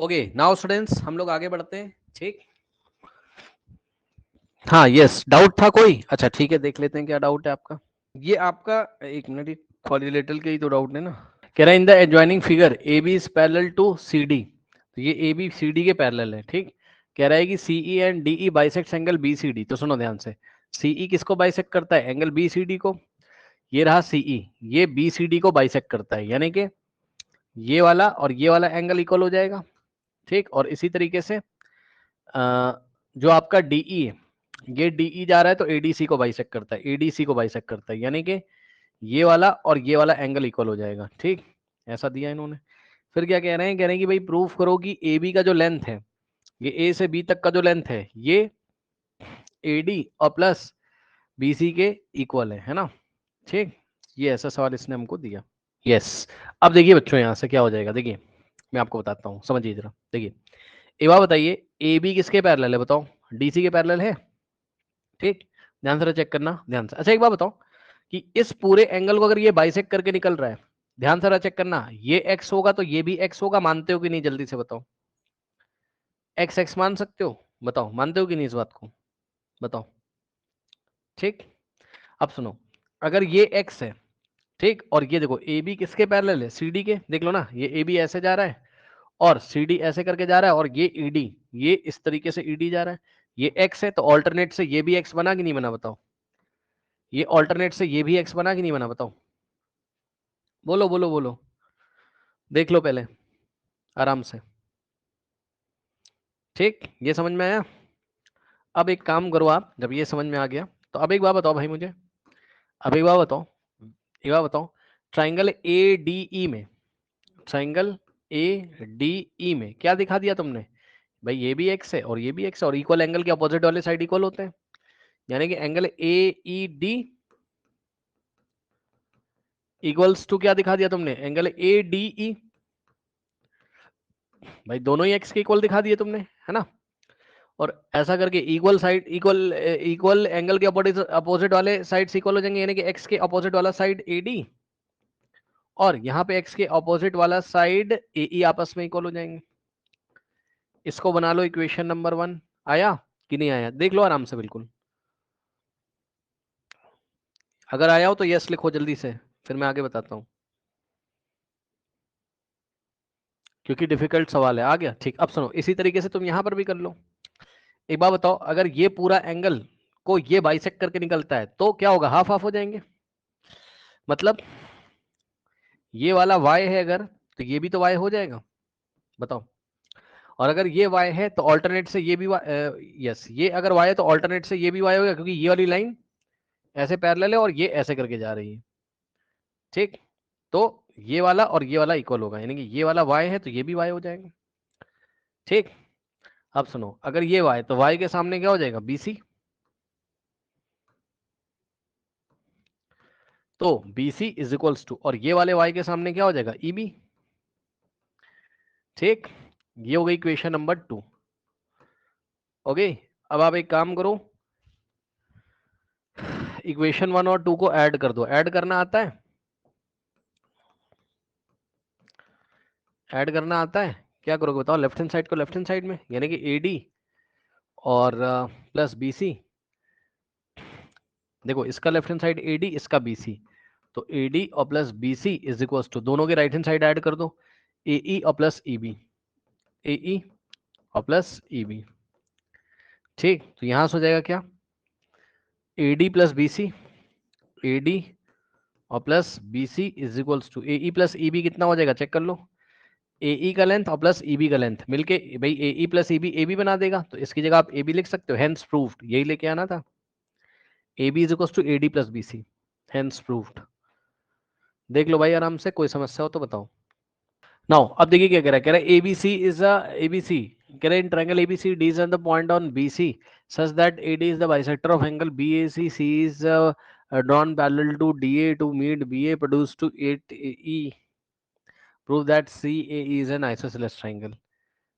Okay now students हम लोग आगे बढ़ते हैं। ठीक, हाँ यस, डाउट था कोई? अच्छा ठीक है, देख लेते हैं क्या डाउट है आपका। ये आपका एक मिनट, ये कॉलिलेटरल के ही तो डाउट है ना। कह रहा है in the adjoining figure A B is parallel to C D, तो ये ए बी सी डी के पैरेलल है। ठीक, कह रहा है कि C E and D E bisect angle B C D. तो सुनो ध्यान से, सी ई किसको बाइसेक्ट करता है? एंगल बी सी डी को। ये रहा सी ई, ये बी सी डी को बाइसेक्ट करता है, यानी कि ये वाला और ये वाला एंगल इक्वल हो जाएगा। ठीक, और इसी तरीके से जो आपका डीई है, ये डीई जा रहा है तो एडीसी को बाइसेक्ट करता है, एडीसी को बाइसेक्ट करता है, यानी कि ये वाला और ये वाला एंगल इक्वल हो जाएगा। ठीक, ऐसा दिया इन्होंने। फिर क्या कह रहे हैं? कह रहे हैं कि भाई प्रूफ करो कि ए बी का जो लेंथ है, ये ए से बी तक का जो लेंथ है, ये ए डी और प्लस बी सी के इक्वल है ना। ठीक, ये ऐसा सवाल इसने हमको दिया। यस, अब देखिए बच्चों, यहाँ से क्या हो जाएगा, देखिए मैं आपको बताता हूँ, समझिए जरा। देखिए एक बात बताइए, ए बी किसके पैरेलल है बताओ? डीसी के पैरेलल है। ठीक, ध्यान से चेक करना, ध्यान से। अच्छा एक बात बताओ कि इस पूरे एंगल को अगर ये बाइसेक्ट करके निकल रहा है, ध्यान से चेक करना, ये एक्स होगा तो ये भी एक्स होगा, मानते हो कि नहीं? जल्दी से बताओ, एक्स एक्स मान सकते हो? बताओ, मानते हो कि नहीं इस बात को? बताओ। ठीक, अब सुनो, अगर ये एक्स है, ठीक, और ये देखो ए बी किसके पैरेलल है? सी डी के। देख लो ना, ये ए बी ऐसे जा रहा है और सी डी ऐसे करके जा रहा है, और ये ई डी, ये इस तरीके से ई डी जा रहा है। ये एक्स है तो ऑल्टरनेट से ये भी एक्स बना कि नहीं बना? बताओ, ये ऑल्टरनेट से ये भी एक्स बना कि नहीं बना? बताओ, बोलो बोलो बोलो, देख लो पहले आराम से। ठीक, ये समझ में आया? अब एक काम करो आप, जब ये समझ में आ गया तो अब एक बात बताओ भाई मुझे, अब एक बात बताओ, एक बात बताओ, ट्राइंगल ए डी ई में, ट्राइंगल ए डी ई में क्या दिखा दिया तुमने? भाई ये भी एक्स है और ये भी एक्स है, और इक्वल एंगल के अपोजिट वाले साइड इक्वल होते हैं, यानी कि angle A E D equals to क्या दिखा दिया तुमने? Angle A D E. भाई दोनों ही एक्स के इक्वल दिखा दिए तुमने, है ना। और ऐसा करके equal side, equal equal angle के अपोजिट वाले साइड्स इक्वल हो जाएंगे, यानी कि एक्स के अपोजिट वाला साइड ए डी और यहाँ पे एक्स के अपोजिट वाला साइड ए ई आपस में इक्वल हो जाएंगे। इसको बना लो इक्वेशन नंबर 1। आया कि नहीं आया? देख लो आराम से बिल्कुल, अगर आया हो तो यस लिखो जल्दी से, फिर मैं आगे बताता हूँ, क्योंकि डिफिकल्ट सवाल है। आ गया? ठीक, अब सुनो, इसी तरीके से तुम यहां पर भी कर लो। एक बात बताओ, अगर ये पूरा एंगल को ये बाइसेक्ट करके निकलता है तो क्या होगा? हाफ हाफ हो जाएंगे। मतलब ये वाला y है अगर, तो ये भी तो y हो जाएगा। बताओ, और अगर ये y है तो ऑल्टरनेट से ये भी यस, ये अगर y है तो ऑल्टरनेट से ये भी y होगा, क्योंकि ये वाली लाइन ऐसे पैरेलल है और ये ऐसे करके जा रही है। ठीक, तो ये वाला और ये वाला इक्वल होगा, यानी कि ये वाला y है तो ये भी y हो जाएगा। ठीक, अब सुनो, अगर ये y तो y के सामने क्या हो जाएगा? BC। तो BC इज इक्वल्स टू, और ये वाले y के सामने क्या हो जाएगा? EB। ठीक, ये हो गई इक्वेशन नंबर 2। ओके, अब आप एक काम करो, इक्वेशन 1 और 2 को ऐड कर दो। ऐड करना आता है? ऐड करना आता है? क्या करोगे बताओ? लेफ्ट हैंड साइड को लेफ्ट हैंड साइड में, यानी कि AD और प्लस BC। देखो, इसका लेफ्ट हैंड साइड AD, इसका BC, तो AD और plus BC is equal to, दोनों के राइट हैंड साइड ऐड कर दो, AE और प्लस EB, AE और प्लस EB। ठीक, तो यहां से हो जाएगा क्या? AD प्लस BC, AD और plus BC is equals to AE plus EB। कितना हो जाएगा? चेक कर लो, AE का लेंथ और प्लस EB का लेंथ मिलके भाई AE प्लस EB AB बना देगा, तो इसकी जगह आप AB लिख सकते हो, हेंस प्रूव्ड। यही लेके आना था, AB is equals to AD plus BC, hence proved. देख लो भाई आराम से, कोई समस्या हो तो बताओ। नाउ अब देखिए क्या कह रहा है, कह रहा है ABC इज अ ABC, कह रहा है in triangle ABC D is on the point on BC such that AD is the bisector of angle BAC, C is drawn parallel to DA to meet BA produced to 8E, prove that CAE is an isosceles triangle।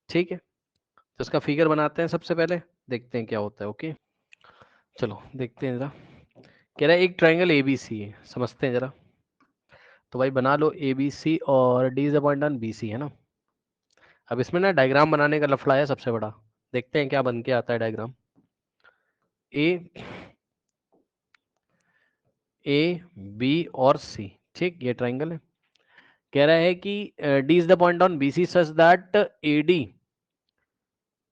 ठीक है, तो इसका figure बनाते हैं सबसे पहले, देखते हैं क्या होता है। ओके, चलो देखते हैं जरा। कह रहा है एक ट्रायंगल ABC है, समझते हैं जरा। तो भाई बना लो ABC और D is a point on BC, है ना। अब इसमें ना डायग्राम बनाने का लफड़ा है सबसे बड़ा, देखते हैं क्या बन के आता है डायग्राम। ए बी और सी, ठीक, ये ट्राइंगल है। कह रहा है कि D is the point on BC such that A D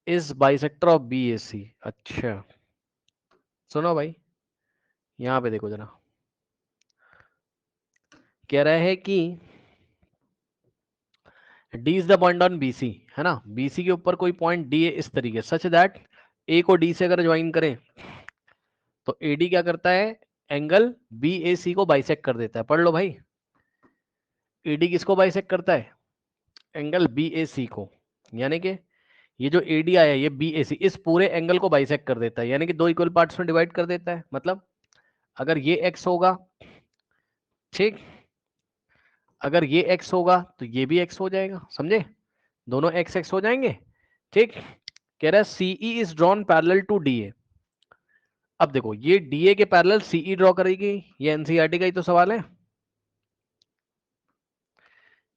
is bisector of B A C. अच्छा सुनो भाई, यहां पे देखो जरा, कह रहा है कि D is the point on BC, है ना, बीसी के ऊपर कोई पॉइंट डी है इस तरीके, सच दैट ए को डी से अगर ज्वाइन करें तो एडी क्या करता है, एंगल बी ए सी को बाइसेक्ट कर देता है। पढ़ लो भाई, एडी किसको बाइसेक्ट करता है, एंगल बी ए सी को, यानी कि ये जो एडी आया ये बी ए सी इस पूरे एंगल को बाइसेक्ट कर देता है, यानी कि दो इक्वल पार्ट्स में डिवाइड कर देता है। मतलब अगर ये एक्स होगा, ठीक, अगर ये एक्स होगा तो ये भी एक्स हो जाएगा, समझे, दोनों एक्स एक्स हो जाएंगे, ठीक। कह रहा है CE is drawn parallel to DA. अब देखो ये डीए के पैरेलल सीई ड्रॉ करेगी, ये एनसीईआरटी का ही तो सवाल है।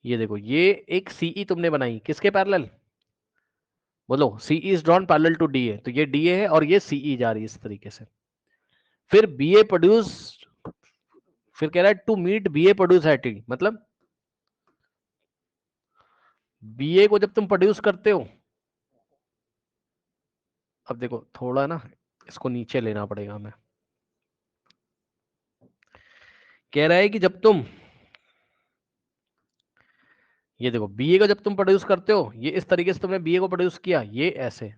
ये देखो ये एक सीई तुमने बनाई, किसके पैरेलल, बोलो, CE is drawn parallel to DA, तो ये डीए है और ये सीई जा रही है इस तरीके से। फिर बीए प्रोड्यूस, फिर कह रहा है to meet BA produce at E, मतलब बीए को जब तुम प्रोड्यूस करते हो, अब देखो थोड़ा ना इसको नीचे लेना पड़ेगा हमें। कह रहा है कि जब तुम, ये देखो बीए को जब तुम प्रोड्यूस करते हो, ये इस तरीके से तुमने बीए को प्रोड्यूस किया, ये ऐसे,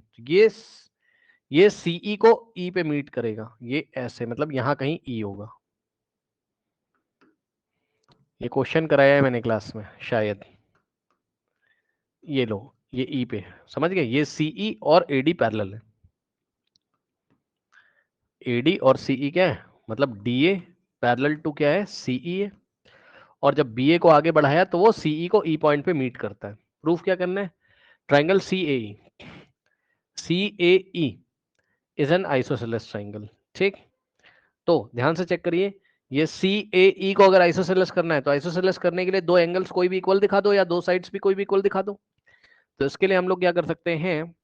ये सीई को ई पे मीट करेगा, ये ऐसे, मतलब यहां कहीं ई होगा। ये क्वेश्चन कराया है मैंने क्लास में शायद, ये लो, ये ई पे, समझ गए, ये सीई और एडी पैरेलल है, एडी और सीई क्या है, मतलब डीए पैरेलल टू क्या है, सीई है, और जब बीए को आगे बढ़ाया तो वो सीई को ई पॉइंट पे मीट करता है। प्रूफ क्या करना है, triangle C A E, C A E is an isosceles triangle, ठीक। तो ध्यान से चेक करिए, ये सी ए ई को अगर आइसोसेलेस करना है तो आइसोसेलेस करने के लिए दो एंगल्स कोई भी इक्वल दिखा दो, या दो साइड्स भी कोई भी इक्वल दिखा दो। तो इसके लिए हम लोग क्या कर सकते हैं,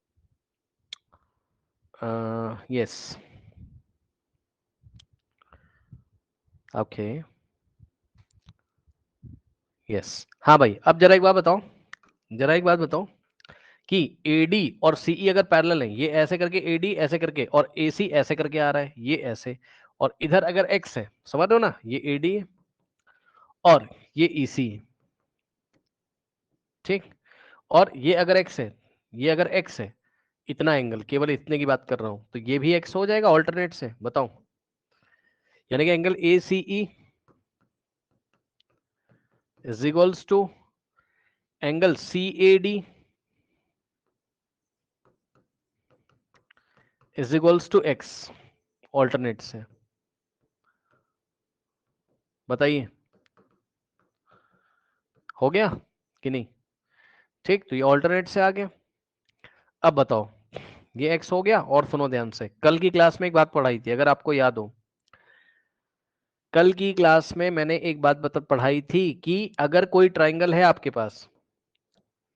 यस, ओके, यस, हाँ भाई। अब जरा एक बात बताओ, जरा एक बात बताओ कि AD और CE अगर पैरेलल है, ये ऐसे करके AD ऐसे करके और AC ऐसे करके आ रहा है, ये ऐसे, और इधर अगर X है, समझ रहे हो ना, ये AD है और ये EC है, ठीक, और ये अगर X है, ये अगर X है, इतना एंगल, केवल इतने की बात कर रहा हूं, तो ये भी X हो जाएगा ऑल्टरनेट से, बताओ, यानी कि angle ACE is equals to angle CAD is equals to X, alternate से, बताइए हो गया कि नहीं, ठीक। तो ये ऑल्टरनेट से आ गया। अब बताओ, ये x हो गया, और सुनो ध्यान से, कल की क्लास में एक बात पढ़ाई थी, अगर आपको याद हो, कल की क्लास में मैंने एक बात पढ़ाई थी कि अगर कोई ट्राइंगल है आपके पास,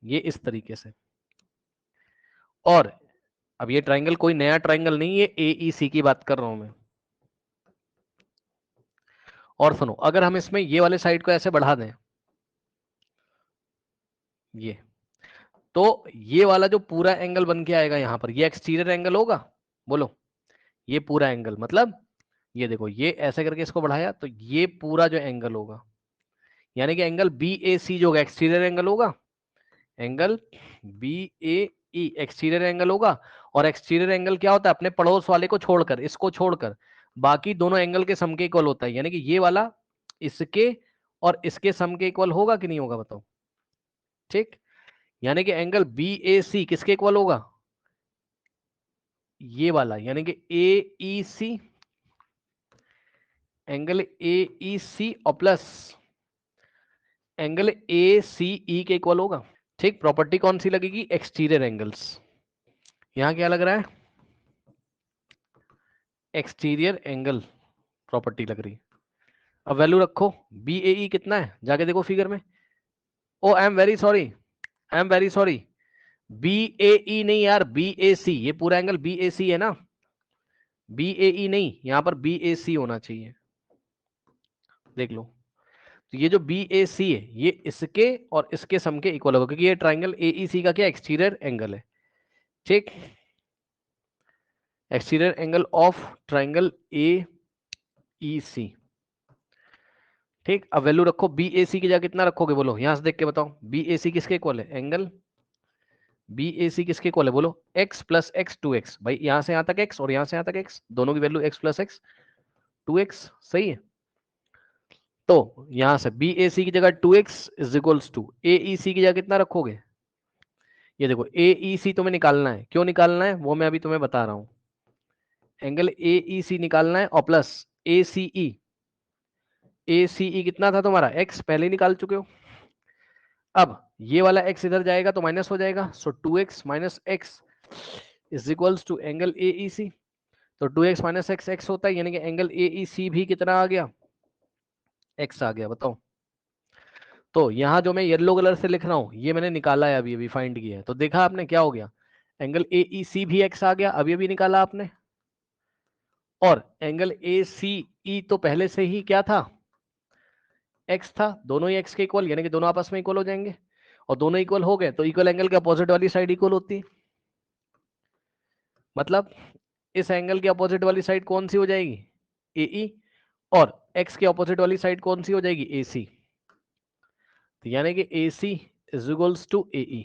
ये इस तरीके से, और अब ये ट्राइंगल कोई नया ट्राइंगल नहीं, ये AEC की बात कर रहा हूं मैं, और सुनो, अगर हम इसमें ये वाले साइड को ऐसे बढ़ा दें, ये, तो ये वाला जो पूरा एंगल बन के आएगा यहां पर, ये एक्सटीरियर एंगल होगा, बोलो, ये पूरा एंगल, मतलब ये देखो, ये ऐसे करके इसको बढ़ाया तो ये पूरा जो एंगल होगा, यानी कि एंगल BAC जो होगा एक्सटीरियर एंगल होगा, एंगल BAE एक्सटीरियर एंगल होगा। और एक्सटीरियर एंगल क्या होता है, अपने पड़ोस वाले को छोड़कर, इसको छोड़कर बाकी दोनों एंगल के सम के इक्वल होता है, यानी कि ये वाला इसके और इसके सम के इक्वल होगा कि नहीं होगा, बताओ, ठीक। यानी कि एंगल BAC किसके इक्वल होगा, ये वाला, यानी कि AEC, एंगल AEC और प्लस एंगल ACE के इक्वल होगा, ठीक। प्रॉपर्टी कौन सी लगेगी, एक्सटीरियर एंगल्स, यहां क्या लग रहा है, एक्सटीरियर एंगल प्रॉपर्टी लग रही है। अब वैल्यू रखो, BAE कितना है, जाके देखो फिगर में, oh I am very sorry, I am very sorry, BAE नहीं यार, BAC, ये पूरा एंगल BAC है ना, BAE नहीं, यहां पर BAC होना चाहिए। देख लो, तो ये जो BAC है ये इसके और इसके सम के इक्वल होगा, क्योंकि ये ट्राइंगल AEC का क्या एक्सटीरियर एंगल है। ठीक, exterior angle of triangle AEC। ठीक, अब वैल्यू रखो, BAC की जगह कितना रखोगे बोलो, यहां से देख के बताओ, BAC किसके इक्वल है, एंगल BAC किसके इक्वल है बोलो, x प्लस एक्स 2x। भाई यहां से यहां तक x और यहां से यहां तक x, दोनों की value x plus x 2x, सही है। तो यहां से BAC की जगह 2x is equals to AEC की जगह कितना रखोगे, ये देखो AEC तुम्हें निकालना है, क्यों निकालना है वो मैं अभी तुम्हें बता रहा हूं। एंगल AEC निकालना है और प्लस ACE, ACE कितना था तुम्हारा, x पहले ही निकाल चुके हो। अब ये वाला x इधर जाएगा तो माइनस हो जाएगा, so 2x minus x is equals to angle AEC। तो 2x माइनस एक्स एक्स होता है, यानी कि एंगल AEC भी कितना आ गया, x आ गया। बताओ, तो यहां जो मैं येलो कलर से लिख रहा हूं ये मैंने निकाला है, अभी अभी फाइंड किया है, तो देखा आपने क्या हो गया, एंगल AEC भी x आ गया, अभी अभी निकाला आपने, और एंगल ACE तो पहले से ही क्या था, x था, दोनों ही x के इक्वल, यानी कि दोनों आपस में इक्वल हो जाएंगे, और दोनों इक्वल हो गए तो इक्वल एंगल के अपोजिट वाली साइड इक्वल होती है। मतलब इस एंगल के अपोजिट वाली साइड कौन सी हो जाएगी, AE, और x के अपोजिट वाली साइड कौन सी हो जाएगी, AC। तो यानी कि AC is equals to AE।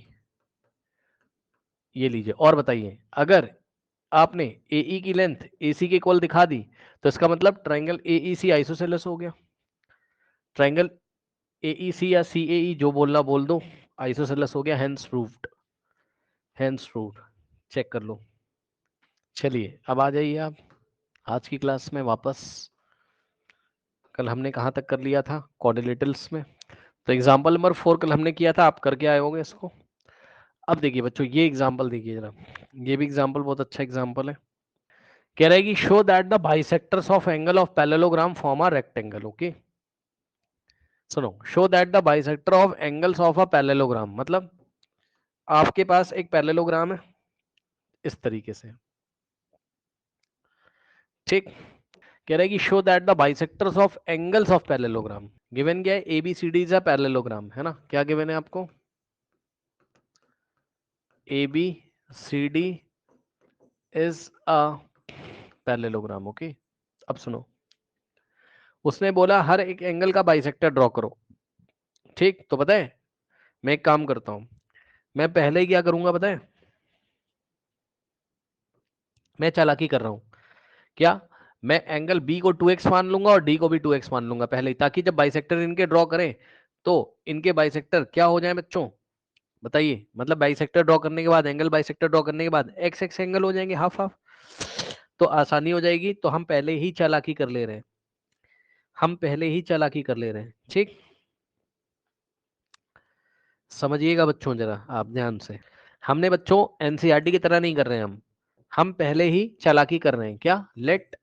ये लीजिए, और बताइए, अगर आपने AE की लेंथ AC के इक्वल दिखा दी तो इसका मतलब ट्राइंगल AEC आइसोसेलेस हो गया। ट्राइंगल AEC या CAE जो बोलना बोल दो, आइसोसेलेस हो गया, hence proved, hence proved. Check कर लो। चलिए अब आ जाइए आप आज की क्लास में वापस। कल हमने कहाँ तक कर लिया था, क्वाड्रिलेटरल्स में। तो एग्जाम्पल नंबर 4 कल हमने किया था, आप करके आए होंगे इसको। अब देखिए बच्चों, ये एग्जाम्पल देखिए जरा, ये भी एग्जाम्पल बहुत अच्छा एग्जाम्पल है। कह रहा है कि show that the bisectors of angle of parallelogram form a rectangle. Okay, सुनो, show that the bisector of angles of a parallelogram, मतलब आपके पास एक पैरेललोग्राम है इस तरीके से। ठीक, कह रहा है कि show that the bisectors of angles of parallelogram, given क्या है, ABCD इज अ पैरेललोग्राम, है ना, क्या गिवन है आपको, ABCD is a parallelogram. Okay, अब सुनो, उसने बोला हर एक एंगल का बाइसेक्टर ड्रॉ करो। ठीक, तो पता है मैं एक काम करता हूं, मैं पहले ही क्या करूंगा पता है, मैं चालाकी कर रहा हूं क्या, मैं एंगल बी को 2x मान लूंगा और डी को भी 2x मान लूंगा पहले ही, ताकि जब बाइसेक्टर इनके ड्रॉ करें तो इनके बाइसेक्टर क्या हो जाए बच्चों, बताइए, मतलब बाइसेक्टर ड्रॉ करने के बाद, एंगल बाइसेक्टर ड्रॉ करने के बाद एक्स एक्स एंगल हो जाएंगे, हाफ हाफ, तो आसानी हो जाएगी। तो हम पहले ही चालाकी कर ले रहे हैं, हम पहले ही चालाकी कर ले रहे हैं। ठीक, समझिएगा बच्चों जरा आप ध्यान से, हमने बच्चों एनसीईआरटी की तरह नहीं कर रहे हैं, हम पहले ही चालाकी कर रहे हैं। क्या, let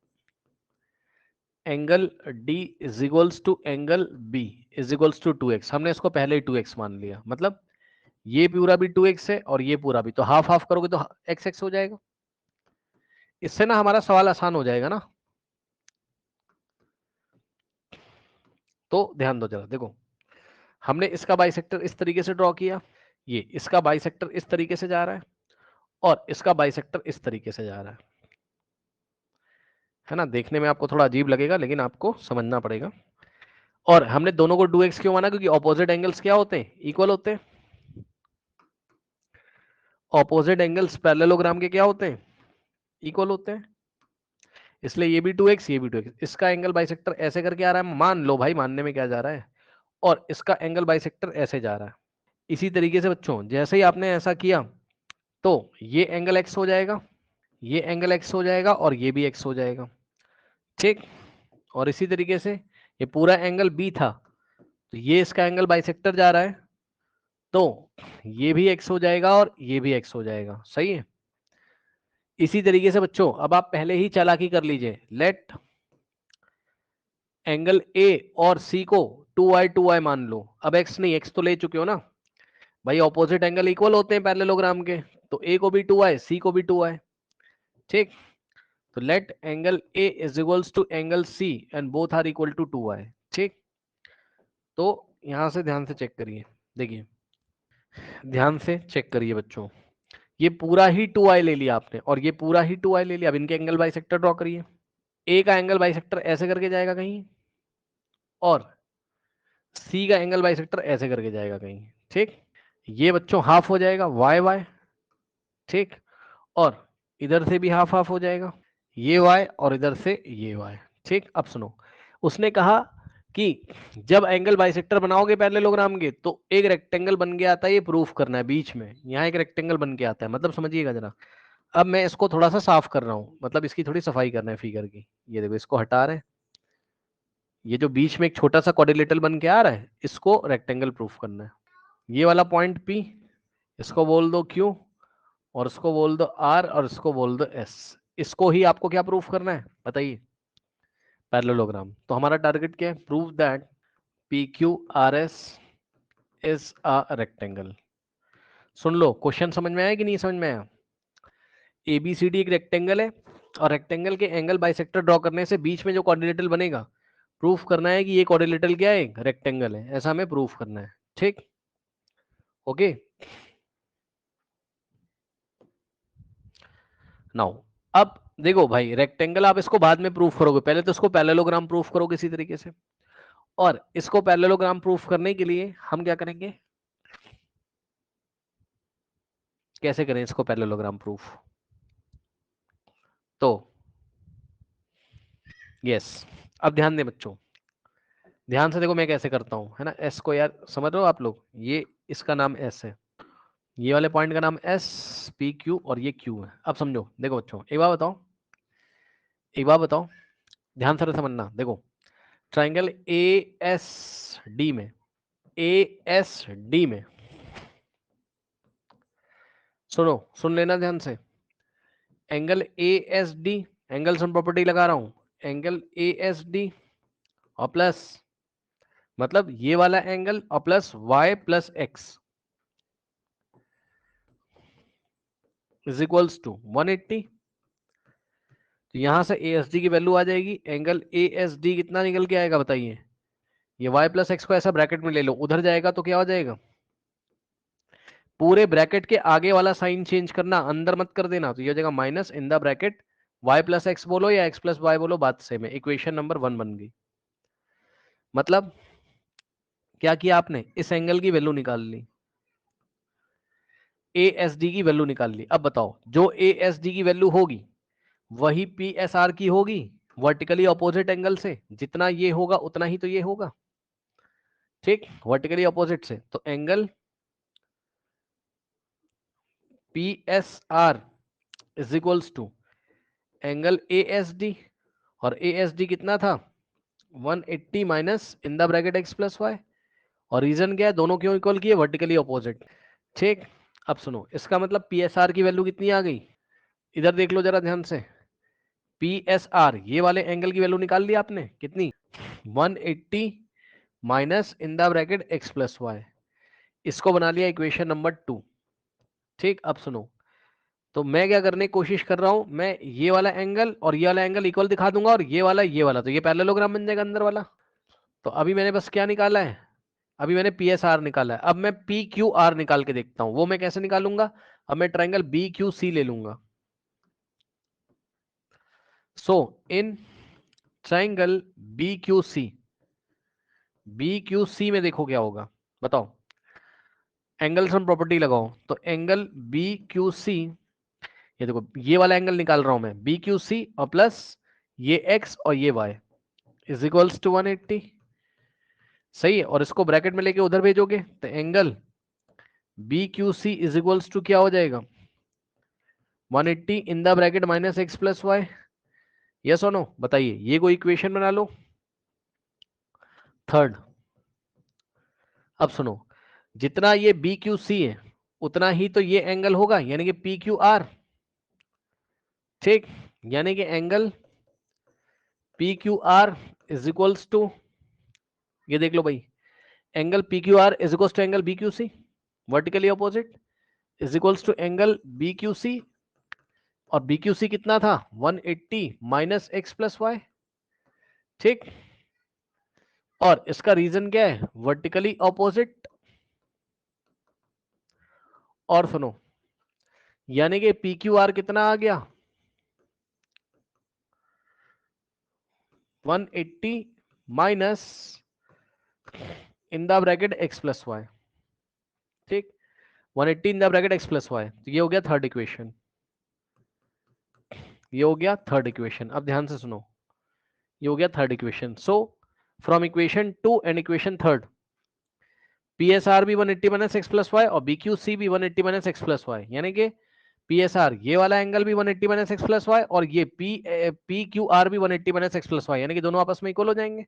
angle D is equals to angle B is equals to 2x, हमने इसको पहले ही 2x मान लिया, मतलब ये पूरा भी 2x है और ये पूरा भी, तो हाफ हाफ करोगे तो एक्स एक्स हो जाएगा। इससे ना हमारा सवाल आसान हो जाएगा ना। तो ध्यान दो जरा, देखो, हमने इसका बाइसेक्टर इस तरीके से ड्रॉ किया, ये इसका बाइसेक्टर इस तरीके से जा रहा है और इसका बाइसेक्टर इस तरीके से जा रहा है ना, देखने में आपको थोड़ा अजीब लगेगा लेकिन आपको समझना पड़ेगा। और हमने दोनों को 2x क्यों माना, क्योंकि ऑपोजिट एंगल्स क्या होते हैं, इक्वल होते हैं। ऑपोजिट एंगल्स पैरेललोग्राम के क्या होते हैं, इक्वल होते हैं, इसलिए ये भी 2x ये भी 2x। इसका एंगल बाइसेक्टर ऐसे करके आ रहा है, मान लो भाई, मानने में क्या जा रहा है, और इसका एंगल बाइसेक्टर ऐसे जा रहा है। इसी तरीके से बच्चों जैसे ही आपने ऐसा किया तो ये एंगल x हो जाएगा, ये एंगल x हो जाएगा और ये भी x हो जाएगा। ठीक, और इसी तरीके से ये पूरा एंगल b था, तो ये इसका एंगल बाइसेक्टर जा रहा है, तो ये भी x हो जाएगा और ये भी x हो जाएगा। सही है। इसी तरीके से बच्चों अब आप पहले ही चालाकी कर लीजिए, लेट एंगल A और C को 2i मान लो। अब x नहीं, x तो ले चुके हो ना, भाई ऑपोजिट एंगल इक्वल होते हैं पैरेललोग्राम के, तो ए को भी 2 आए, सी को भी 2 आए, ठीक। तो let angle A is equals to angle C and both are equal to 2 आए, ठीक। तो यहां से ध्यान से चेक करिए, देखिए ध्यान से चेक करिए बच्चों, ये पूरा ही 2i ले लिया आपने और ये पूरा ही 2i ले लिया। अब इनके एंगल बाइसेक्टर ड्रॉ करिए। ए का एंगल बाइसेक्टर ऐसे करके जाएगा कहीं, और सी का एंगल बाइसेक्टर ऐसे करके जाएगा कहीं, ठीक। ये बच्चों हाफ हो जाएगा वाई वाई, ठीक। और इधर से भी हाफ हाफ हो जाएगा, ये वाई और इधर से ये वाई, ठीक। अब सुनो, उसने कहा कि जब एंगल बाइसेक्टर बनाओगे पैरेललोग्राम के तो एक रेक्टेंगल बन के आता है, ये प्रूफ करना है बीच में, यहाँ एक रेक्टेंगल बन के आता है, मतलब समझिएगा जरा। अब मैं इसको थोड़ा सा साफ कर रहा हूँ, मतलब इसकी थोड़ी सफाई करना है फिगर की। ये देखो, इसको हटा रहे हैं, ये जो बीच में एक छोटा सा क्वाड्रिलेटरल बन के आ रहा है, इसको रेक्टेंगल प्रूफ करना है। ये वाला पॉइंट P, इसको बोल दो Q, और इसको बोल दो R, और इसको बोल दो S। इसको ही आपको क्या प्रूफ करना है बताइए, पैरेललोग्राम। तो हमारा टारगेट क्या है, prove that PQRS is a rectangle. Soon low, question समझ में आया कि नहीं समझ में आया। ABCD एक रेक्टेंगल है, और रेक्टेंगल के एंगल बाइसेक्टर ड्रॉ करने से बीच में जो क्वाड्रिलेटरल बनेगा, प्रूफ करना है कि ये क्वाड्रिलेटरल क्या है, रेक्टेंगल है, ऐसा हमें प्रूफ करना है, ठीक। ओके, नाउ अब देखो भाई, रेक्टेंगल आप इसको बाद में प्रूफ करोगे, पहले तो इसको पैरेललोग्राम प्रूफ करो किसी तरीके से। और इसको पैरेललोग्राम प्रूफ करने के लिए हम क्या करेंगे, कैसे करें इसको पैरेललोग्राम प्रूफ, तो यस, अब ध्यान दें बच्चों, ध्यान से देखो मैं कैसे करता हूं, है ना। एस को यार समझ रहे हो आप लोग, ये इसका नाम एस है, ये वाले पॉइंट का नाम एस, पी क्यू, और ये क्यू है। अब समझो, देखो बच्चों एक बात बताओ, एक बात बताओ, ध्यान से समझना। देखो ट्राइंगल ए एस डी में, ए एस डी में, सुनो, सुन लेना ध्यान से, angle A S D, angle sum property लगा रहा हूं, एंगल ए एस डी और प्लस, मतलब ये वाला एंगल और plus y plus x is equals to 180। तो यहां से ए एस डी की वैल्यू आ जाएगी, एंगल ए एस डी कितना निकल के आएगा बताइए, ये y प्लस एक्स को ऐसा ब्रैकेट में ले लो, उधर जाएगा तो क्या हो जाएगा, पूरे ब्रैकेट के आगे वाला साइन चेंज करना, अंदर मत कर देना, तो ये हो जाएगा minus in the bracket y plus x बोलो या x प्लस वाई बोलो, बात सेम है। इक्वेशन नंबर 1 बन गई। मतलब क्या किया आपने, इस एंगल की वैल्यू निकाल ली, ए एस डी की वैल्यू निकाल ली। अब बताओ, जो ए एस डी की वैल्यू होगी वही पी एस आर की होगी, वर्टिकली अपोजिट एंगल से, जितना ये होगा उतना ही तो ये होगा, ठीक, वर्टिकली अपोजिट से। तो angle P S R is equals to angle A S D, और ए एस डी कितना था 180 minus in the bracket x plus Y, और रीजन क्या है, दोनों क्यों इक्वल किए, वर्टिकली अपोजिट, ठीक। अब सुनो, इसका मतलब पी एस आर की वैल्यू कितनी आ गई, इधर देख लो जरा ध्यान से, पी एस आर ये वाले एंगल की वैल्यू निकाल ली आपने, कितनी 180 minus in the bracket x plus y, इसको बना लिया इक्वेशन नंबर 2, ठीक। अब सुनो, तो मैं क्या करने की कोशिश कर रहा हूं, मैं ये वाला एंगल और ये वाला एंगल इक्वल दिखा दूंगा, और ये वाला तो ये पैरेललोग्राम बन जाएगा अंदर वाला। तो अभी मैंने बस क्या निकाला है, अभी मैंने पी एस आर निकाला है, अब मैं पी क्यू आर निकाल के देखता हूं, वो मैं कैसे निकालूंगा, अब मैं ट्राइंगल बी क्यू सी ले लूंगा। So in triangle B Q C, B Q C में देखो क्या होगा, बताओ, एंगल सम प्रॉपर्टी लगाओ, तो एंगल बी क्यू सी, ये देखो ये वाला एंगल निकाल रहा हूं मैं, बी क्यू सी और प्लस ये एक्स और ये वाई इज इक्वल्स टू 180, सही है। और इसको ब्रैकेट में लेके उधर भेजोगे तो angle B Q C is equals to क्या हो जाएगा, 180 in the bracket minus x plus y, yes और नो बताइए, ये कोई इक्वेशन बना लो। थर्ड, अब सुनो, जितना ये बी क्यू सी है उतना ही तो ये एंगल होगा, यानी कि पी क्यू आर, ठीक, यानी कि angle P Q R is equals to, ये देख लो भाई, angle P Q R is equals to angle B Q C, vertically opposite is equals to angle B Q C, और बी क्यू सी कितना था 180 माइनस एक्स प्लस वाई, ठीक। और इसका रीजन क्या है, वर्टिकली ऑपोजिट। और सुनो, यानी कि पी क्यू आर कितना आ गया 180 minus in the bracket x plus y, ठीक। 180 in the bracket x plus y, तो ये हो गया थर्ड इक्वेशन, ये हो गया थर्ड इक्वेशन। अब ध्यान से सुनो, ये हो गया third equation. So from equation 2 and equation third, P S are भी 180 माइनस एक्स प्लस वाई और बी क्यू सी भी 180 माइनस एक्स प्लस वाई, यानी कि पी एस आर ये वाला एंगल भी 180 माइनस एक्स प्लस वाई और ये पी क्यू आर भी 180 माइनस एक्स प्लस वाई, यानी कि दोनों आपस में इक्वल हो जाएंगे।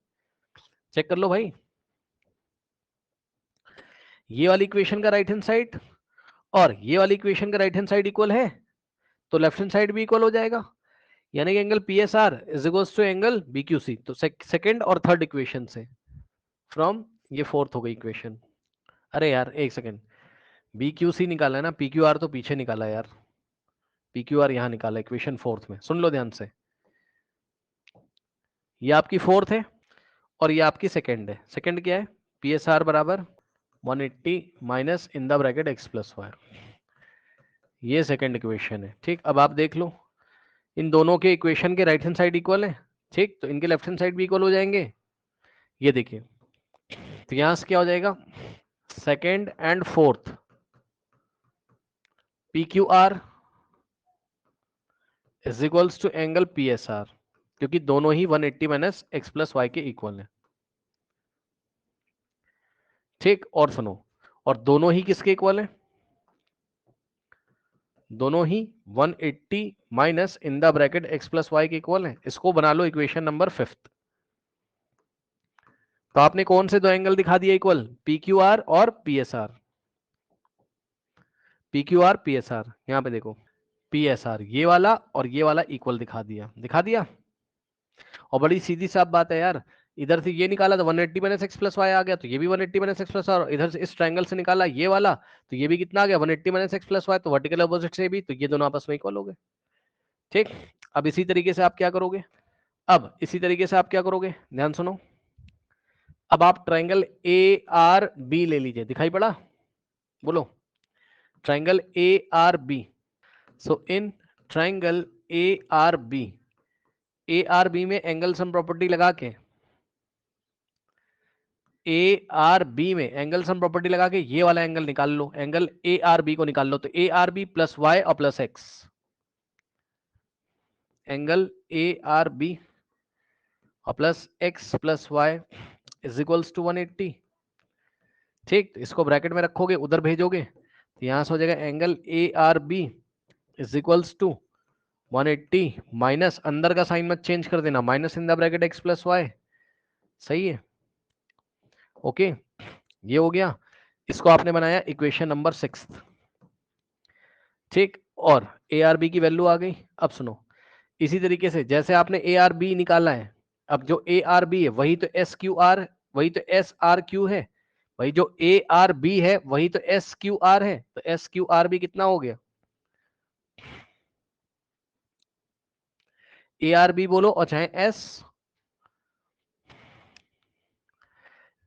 चेक कर लो भाई, ये वाली इक्वेशन का राइट हैंड साइड और ये वाली इक्वेशन का राइट हैंड साइड इक्वल है, तो लेफ्ट हैंड साइड भी इक्वल हो जाएगा, यानी कि angle P S R is equals to angle B Q C. तो सेकंड और थर्ड इक्वेशन से फ्रॉम, ये फोर्थ हो गई इक्वेशन। अरे यार एक सेकंड, बी क्यू सी निकाला है ना, पी क्यू आर तो पीछे निकाला है यार, पी क्यू आर यहां निकाला इक्वेशन फोर्थ में। सुन लो ध्यान से, ये आपकी फोर्थ है और ये आपकी सेकंड है। सेकंड क्या है, पी एस आर बराबर 180 minus in the bracket x plus y, ये सेकंड इक्वेशन है, ठीक। अब आप देख लो, इन दोनों के इक्वेशन के राइट हैंड साइड इक्वल है, ठीक, तो इनके लेफ्ट हैंड साइड भी इक्वल हो जाएंगे। ये देखिए, तो यहां से क्या हो जाएगा, second and fourth P Q R is equals to angle P S R, क्योंकि दोनों ही 180 माइनस एक्स प्लस वाई के इक्वल है, ठीक। और सुनो, और दोनों ही किसके इक्वल है, दोनों ही 180 minus in the bracket x plus y के इक्वल है। इसको बना लो इक्वेशन नंबर फिफ्थ। तो आपने कौन से दो एंगल दिखा दिया इक्वल, पी क्यू आर और P S R, P Q R P S are, यहां पे देखो पी एस आर ये वाला और ये वाला इक्वल दिखा दिया, दिखा दिया। और बड़ी सीधी साफ बात है यार, इधर से ये निकाला तो 180 माइनस एक्स प्लस वाई आ गया, तो ये भी 180 माइनस एक्स प्लस, और इधर से इस ट्रायंगल से निकाला ये वाला, तो ये भी कितना आ गया 180 माइनस एक्स प्लस वाई, तो वर्टिकल अपोजिट से भी, तो ये दोनों आपस में इक्वल हो गए, ठीक। अब इसी तरीके से आप क्या करोगे, अब इसी तरीके से आप क्या करोगे, ध्यान सुनो। अब आप ट्रायंगल ए आर बी ले लीजिए, दिखाई पड़ा, बोलो triangle A R B. So in triangle A R B, A R B में एंगल सम प्रॉपर्टी लगा के, ए आर बी में एंगल सम प्रॉपर्टी लगा के ये वाला एंगल निकाल लो, एंगल ए आर बी को निकाल लो, तो A R B plus Y और plus X, angle A R B और plus X plus Y is equals to 180, ठीक। तो इसको ब्रैकेट में रखोगे, उधर भेजोगे, तो यहां से हो जाएगा angle A R B is equals to 180 minus, अंदर का साइन मत चेंज कर देना, minus in the bracket x plus y, सही है, ओके। ये हो गया, इसको आपने बनाया इक्वेशन नंबर 6, ठीक। और ए आर बी की वैल्यू आ गई। अब सुनो, इसी तरीके से जैसे आपने ए आर बी निकाला है, अब जो ए आर बी है वही तो एस क्यू आर, वही तो एस आर क्यू है, वही जो ए आर बी है वही तो एस क्यू आर है, तो एस क्यू आर बी कितना हो गया, ए आर बी बोलो और चाहे एस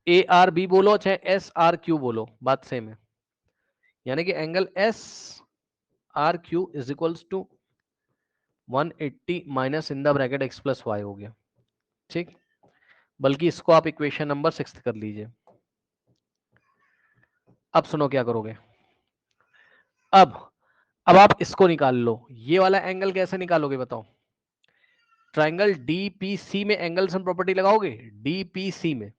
ए आर बी बोलो चाहे एस आर क्यू बोलो, बात सेम है, यानी कि angle S R Q is equals to 180 minus in the bracket x plus y हो गया, ठीक। बल्कि इसको आप इक्वेशन नंबर 6 कर लीजिए। अब सुनो क्या करोगे, अब अब आप इसको निकाल लो, ये वाला एंगल कैसे निकालोगे बताओ, ट्राइंगल डीपीसी में एंगल सम प्रॉपर्टी लगाओगे, डीपीसी में।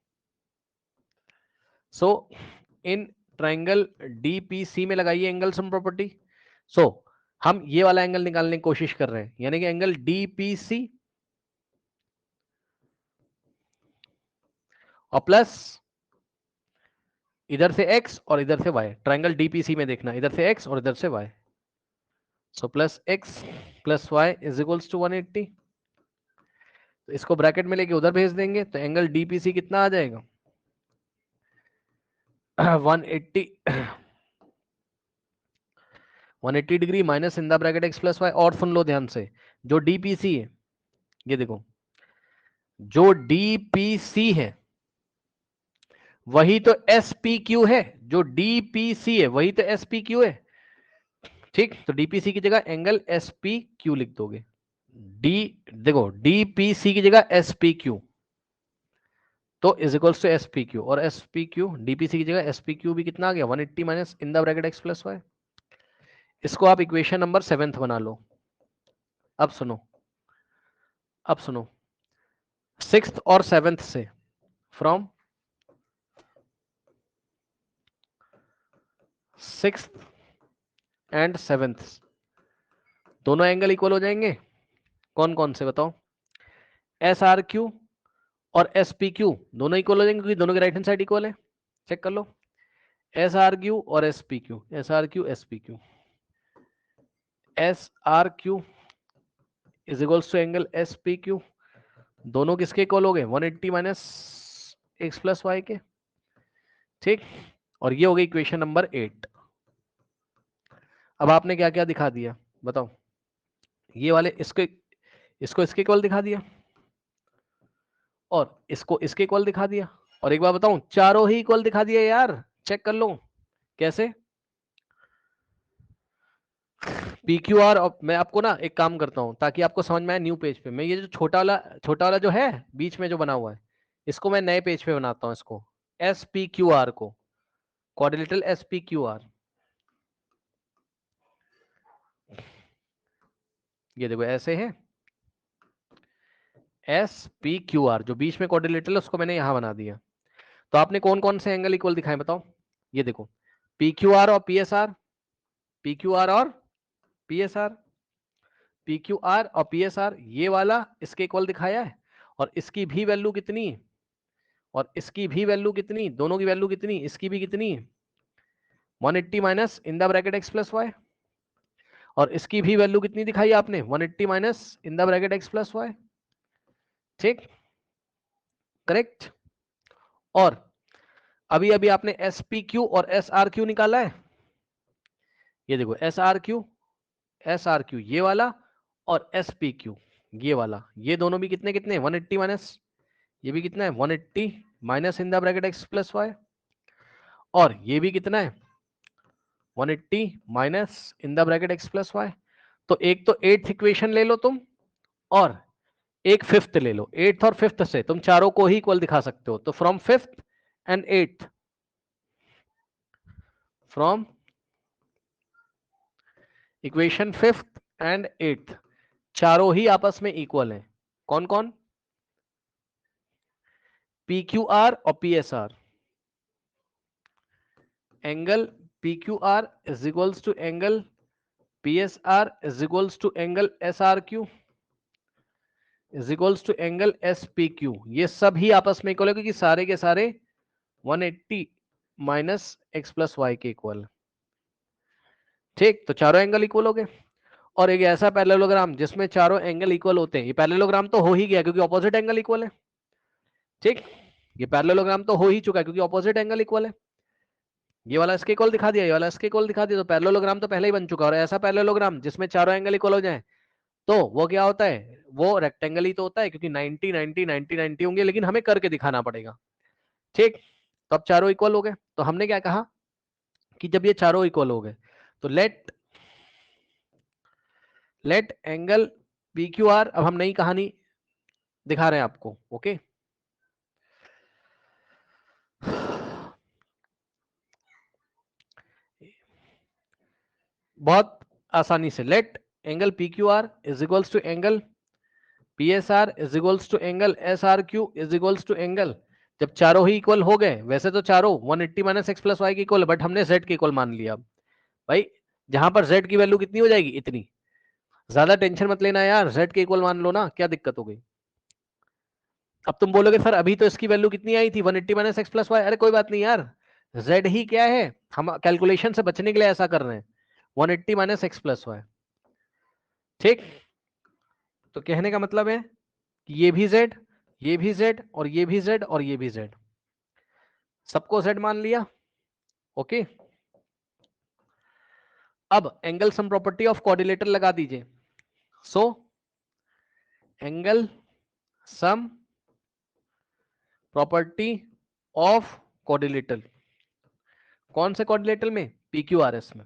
सो इन ट्राइंगल डीपीसी में लगाइए एंगल सम प्रॉपर्टी। सो हम ये वाला एंगल निकालने की कोशिश कर रहे हैं, यानी कि एंगल डीपीसी और प्लस इधर से x और इधर से y, ट्राइंगल डीपीसी में देखना, इधर से x और इधर से y, so plus x plus y is equals to 180। तो इसको ब्रैकेट में लेके उधर भेज देंगे, तो एंगल डीपीसी कितना आ जाएगा 180 180 degree minus in the bracket x plus Y. और सुन लो ध्यान से, जो डीपीसी है, ये देखो, जो डीपीसी है वही तो एसपीक्यू है, जो डीपीसी है वही तो एसपीक्यू है। ठीक, तो डीपीसी की जगह एंगल एसपीक्यू लिख दोगे। डी, देखो डीपीसी की जगह एसपीक्यू, तो इज इक्वल्स टू एसपीक्यू, और एसपीक्यू डीपीसी की जगह एसपीक्यू भी कितना आ गया 180 minus in the bracket x plus y. इसको आप इक्वेशन नंबर 7 बना लो। अब सुनो, अब सुनो, 6th और 7th से, फ्रॉम 6th एंड 7th दोनों एंगल इक्वल हो जाएंगे। कौन कौन से बताओ? एस आर क्यू और एस पी क्यू दोनों इक्वल हो जाएंगे, क्योंकि दोनों के राइट हैंड साइड इक्वल है। चेक कर लो, एस आर क्यू और S P Q, S R Q S P Q, S R Q is equals to angle S P Q, दोनों किसके इक्वल हो गए 180 माइनस एक्स प्लस वाई के। ठीक, और ये हो गई इक्वेशन नंबर 8। अब आपने क्या क्या दिखा दिया बताओ? ये वाले इसको इसके इक्वल दिखा दिया, और इसको इसके इक्वल दिखा दिया, और एक बार बताऊं, चारों ही इक्वल दिखा दिया यार। चेक कर लो कैसे। पी क्यू आर, मैं आपको ना एक काम करता हूं ताकि आपको समझ में आए, न्यू पेज पे मैं ये जो छोटा वाला जो है बीच में जो बना हुआ है, इसको मैं नए पेज पे बनाता हूं, इसको एस पी क्यू आर को, quadrilateral S P Q are. ये देखो ऐसे है एस पी क्यू आर, जो बीच में क्वाड्रिलेटरल उसको मैंने यहां बना दिया। तो आपने कौन कौन से एंगल इक्वल दिखाए बताओ? ये देखो, पी क्यू आर और P S R, P Q R और P S R, P Q R और पी एस आर, ये वाला इसके इक्वल दिखाया है, और इसकी भी वैल्यू कितनी, और इसकी भी वैल्यू कितनी, दोनों की वैल्यू कितनी, इसकी भी कितनी 180 minus in the bracket x plus Y, और इसकी भी वैल्यू कितनी दिखाई आपने 180 minus in the bracket x plus y. ठीक, करेक्ट। और अभी अभी आपने एस पी क्यू और एस आर क्यू निकाला है। ये देखो S R Q, S R Q ये वाला, और एस पी क्यू ये वाला, ये दोनों भी कितने कितने 180 माइनस, ये भी कितना है 180 minus in the bracket x plus Y, और ये भी कितना है 180 minus in the bracket x plus y. तो एक तो 8th इक्वेशन ले लो तुम, और एक 5th ले लो। 8th और 5th से तुम चारों को ही इक्वल दिखा सकते हो। तो from 5th and 8th, from equation 5th and 8th, चारों ही आपस में इक्वल हैं। कौन कौन? पी क्यू आर और P S R, angle P Q R is equals to angle P S R is equals to angle S R Q is equals to angle S P Q. ये सब ही आपस में equal है, क्योंकि सारे के सारे 180 माइनस एक्स प्लस वाई के इक्वल। ठीक, तो चारों एंगल इक्वल हो गए। और एक ऐसा पैरेललोग्राम जिसमें चारों एंगल इक्वल होते हैं, ये पैरेललोग्राम तो हो ही गया क्योंकि ऑपोजिट एंगल इक्वल है। ठीक, ये पैरेललोग्राम तो हो ही चुका है क्योंकि ऑपोजिट एंगल इक्वल है। ये वाला इसके इक्वल दिखा दिया, ये वाला इसके इक्वल दिखा दिया, तो पैरेललोग्राम तो पहले ही बन चुका है। और ऐसा पैरेललोग्राम जिसमें चारों एंगल इक्वल हो जाए, तो वो क्या होता है, वो रेक्टेंगल ही तो होता है, क्योंकि 90 90 90 90 होंगे, लेकिन हमें करके दिखाना पड़ेगा। ठीक, तो अब चारों इक्वल हो गए, तो हमने क्या कहा कि जब ये चारों इक्वल हो गए, तो let angle P Q are, अब हम नई कहानी दिखा रहे हैं आपको। ओके, बहुत आसानी से, let angle P Q R is equals to angle P S R is equals to angle S R Q is equals to angle, जब चारों ही इक्वल हो गए, वैसे तो चारों 180 माइनस एक्स प्लस वाई के इक्वल, बट हमने z के इक्वल मान लिया। भाई जहां पर z की वैल्यू कितनी हो जाएगी, इतनी, ज्यादा टेंशन मत लेना यार, z के इक्वल मान लो ना, क्या दिक्कत हो गई? अब तुम बोलोगे सर अभी तो इसकी वैल्यू कितनी आई थी 180 माइनस एक्स प्लस वाई, अरे कोई बात नहीं यार, z ही क्या है, हम कैलकुलेशन से बचने के लिए ऐसा कर रहे हैं, 180 माइनस एक्स प्लस वाई। ठीक, तो कहने का मतलब है कि ये भी z, ये भी z, और ये भी z, और ये भी z, सबको z मान लिया। ओके, अब angle sum property of quadrilateral लगा दीजिए। So angle sum property of quadrilateral, कौन से क्वाड्रिलेटरल में? PQRS में,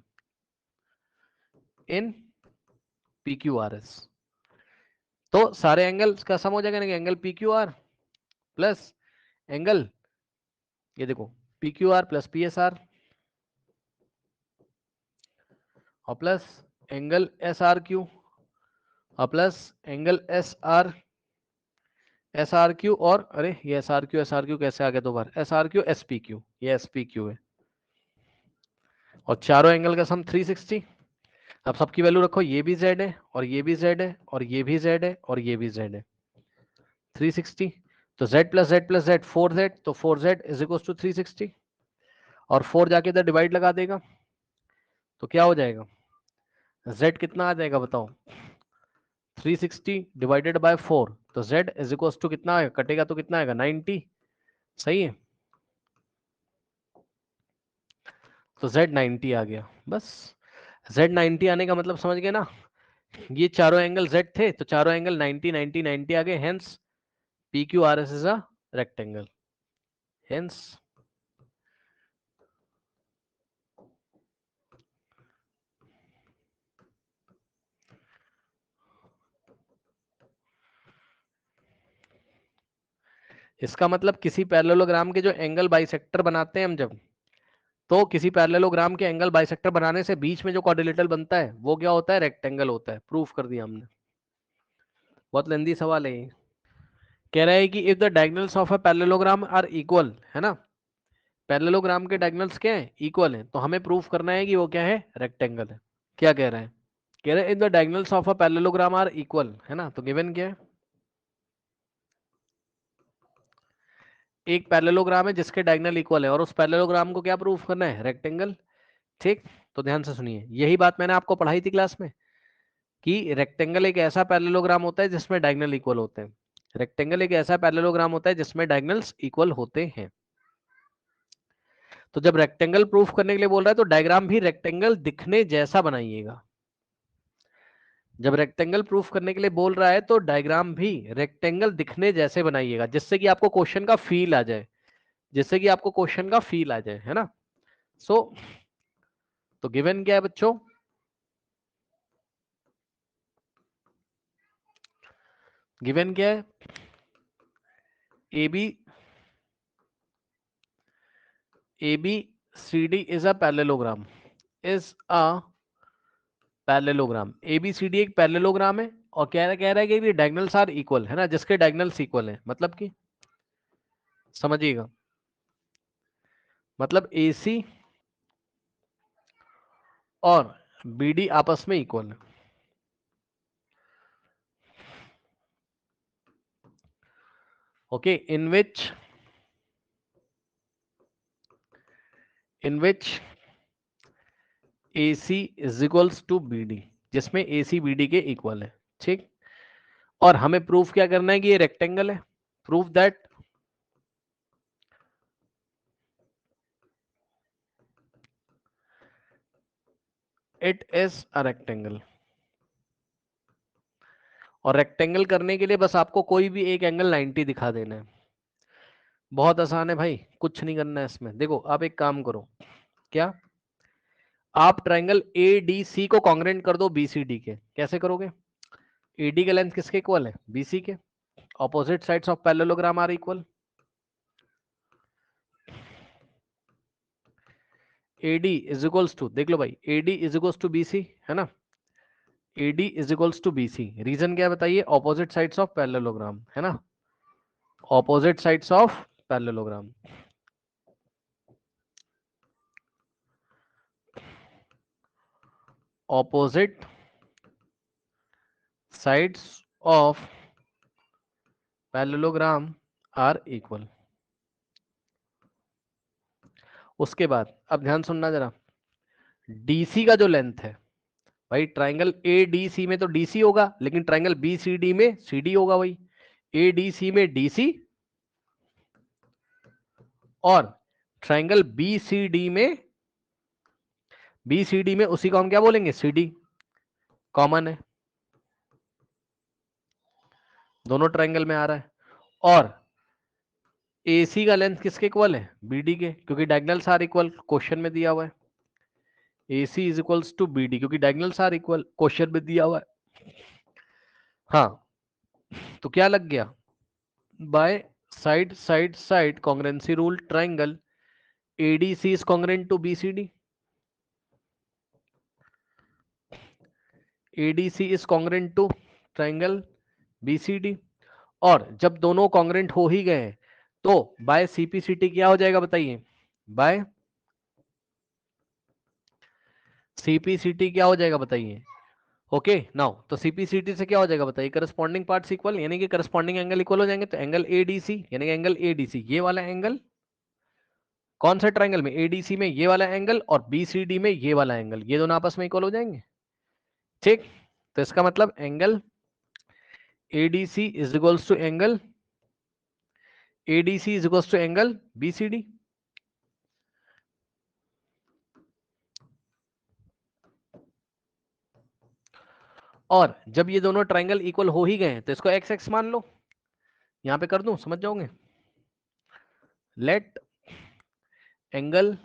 इन PQRS। तो सारे एंगल का सम हो जाएगा ना, एंगल PQR प्लस एंगल, ये देखो PQR प्लस PSR और प्लस एंगल SRQ और प्लस एंगल SRQ और अरे ये SRQ कैसे आ गया दो बार, SRQ SPQ, ये SPQ है और चारों एंगल का सम 360। अब सबकी वैल्यू रखो, ये भी Z है और ये भी Z है और ये भी Z है और ये भी Z है, 360। तो Z plus Z plus Z 4Z, तो 4Z इज इक्वल टू 360 और 4 जाके इधर डिवाइड लगा देगा तो क्या हो जाएगा, Z कितना आ जाएगा बताओ, 360 डिवाइडेड बाय 4, तो Z इज इक्वल टू कितना आएगा, कटेगा तो कितना आएगा 90, सही है। तो Z 90 आ गया, बस Z 90 आने का मतलब समझ गए ना, ये चारों एंगल Z थे तो चारों एंगल 90 90 90 आ गए, hence PQRS is a rectangle, hence इसका मतलब किसी पैरेललोग्राम के जो एंगल बाइसेक्टर बनाते हैं हम जब, तो किसी पैरेललोग्राम के एंगल बाइसेक्टर बनाने से बीच में जो क्वाड्रिलेटरल बनता है वो क्या होता है, रेक्टेंगल होता है, प्रूफ कर दिया हमने। बहुत लेंदी सवाल है ये। कह रहा है कि if the diagonals of a parallelogram are equal, है ना, पैरेललोग्राम के डायगोनल्स क्या है, इक्वल है, तो हमें प्रूफ करना है कि वो क्या है, रेक्टेंगल है। क्या कह रहा है, कह रहे हैं if the diagonals of a parallelogram are equal, है ना, तो गिवन क्या है, एक पैरेललोग्राम है जिसके डायगोनल इक्वल है और उस पैरेललोग्राम को क्या प्रूफ करना है, रेक्टेंगल। ठीक, तो ध्यान से सुनिए, यही बात मैंने आपको पढ़ाई थी क्लास में कि रेक्टेंगल एक ऐसा पैरेललोग्राम होता है जिसमें डायगोनल इक्वल होते हैं। रेक्टेंगल एक ऐसा पैरेललोग्राम होता है जिसमें डायगोनल्स इक्वल होते हैं। तो जब रेक्टेंगल प्रूफ करने के लिए बोल रहा है तो डायग्राम भी रेक्टेंगल दिखने जैसा बनाइएगा। जब रेक्टेंगल प्रूफ करने के लिए बोल रहा है तो डायग्राम भी रेक्टेंगल दिखने जैसे बनाइएगा, जिससे कि आपको क्वेश्चन का फील आ जाए, जिससे कि आपको क्वेश्चन का फील आ जाए, है ना। सो तो गिवन क्या है बच्चों, गिवन क्या है, ABCD is a parallelogram, is a parallelogram. ABCD एक पैरेललोग्राम है और कह रहा है कि डायगोनल्स आर इक्वल, है ना, जिसके डायगोनल्स इक्वल है, मतलब कि समझिएगा, मतलब AC और BD आपस में इक्वल है। Okay, in which AC is equals to BD, जिसमें AC BD के इक्वल है। ठीक, और हमें प्रूफ क्या करना है कि ये रेक्टेंगल है, proof that it is a rectangle. और रेक्टेंगल करने के लिए बस आपको कोई भी एक एंगल 90 दिखा देना है, बहुत आसान है भाई, कुछ नहीं करना है इसमें। देखो आप एक काम करो, क्या आप ट्रायंगल ADC को कॉन्ग्रेंट कर दो BCD के, कैसे करोगे, AD के लेंथ किसके इक्वल है, BC के, opposite sides of parallelogram are equal, AD is equals to, देख लो भाई, AD is equals to BC, है ना, AD is equals to BC, reason क्या है बताइए, ऑपोजिट साइड्स ऑफ पैरेललोग्राम, है ना, opposite sides of parallelogram, opposite sides of parallelogram are equal. उसके बाद अब ध्यान सुनना जरा, DC का जो लेंथ है भाई, ट्राइंगल ADC में तो DC होगा, लेकिन ट्राइंगल BCD में CD होगा भाई, ADC में DC और ट्राइंगल BCD में बी सी डी में उसी को हम क्या बोलेंगे, सी डी, कॉमन है, दोनों ट्रायंगल में आ रहा है। और AC का लेंथ किसके इक्वल है, BD के, क्योंकि डायगोनल्स आर इक्वल, क्वेश्चन में दिया हुआ है AC is equals to BD, क्योंकि डायगोनल्स आर इक्वल, क्वेश्चन में दिया हुआ है। हाँ, तो क्या लग गया, by side side side congruency rule triangle ADC is congruent to BCD, ADC is congruent to triangle BCD। और जब दोनों कॉन्ग्रेंट हो ही गए तो बाय CPCT क्या हो जाएगा बताइए, बाय CPCT क्या हो जाएगा बताइए। ओके नाउ, तो CPCT से क्या हो जाएगा बताइए, करस्पॉन्डिंग पार्ट्स इक्वल, यानी कि करस्पॉन्डिंग एंगल इक्वल हो जाएंगे। तो एंगल ADC यानी कि एंगल ADC, ये वाला एंगल कौन सा ट्रायंगल में, ADC में ये वाला एंगल, और BCD में ये वाला एंगल, ये दोनों आपस में इक्वल हो जाएंगे। ठीक, तो इसका मतलब angle ADC is equals to angle ADC is equals to angle BCD। और जब ये दोनों ट्रायंगल इक्वल हो ही गए तो इसको एक्स एक्स मान लो, यहां पे कर दूं, समझ जाओगे। Let angle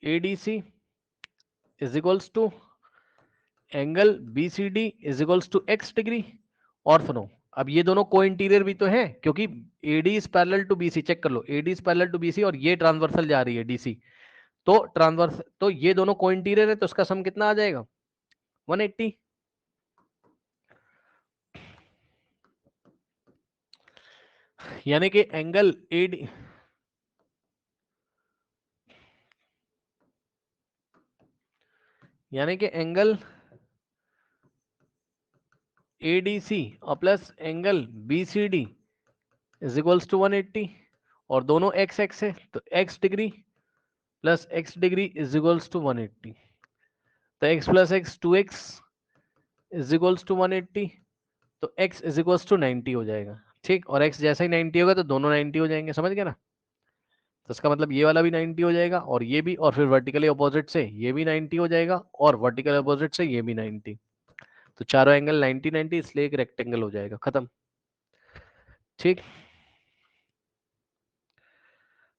ADC is equals to angle BCD is equals to x degree. और सुनो, अब ये दोनों को इंटीरियर भी तो है, क्योंकि AD is parallel to BC, check कर लो, AD is parallel to BC और ये ट्रांसवर्सल जा रही है DC, तो ट्रांसवर्स, तो ये दोनों को इंटीरियर है, तो उसका सम कितना आ जाएगा, 180। यानी कि एंगल AD, यानी कि एंगल ADC और plus angle BCD is equals to 180, और दोनों x x है, तो x degree plus x degree is equals to 180, तो x plus x 2x is equals to 180, तो x इज इक्वल्स टू 90 हो जाएगा। ठीक, और x जैसा ही 90 होगा तो दोनों 90 हो जाएंगे, समझ गए ना। तो इसका मतलब ये वाला भी 90 हो जाएगा और ये भी, और फिर वर्टिकली अपोजिट से ये भी 90 हो जाएगा और वर्टिकल अपोजिट से ये भी 90, तो चारों एंगल 90 90, इसलिए एक रेक्टेंगल हो जाएगा, खत्म। ठीक।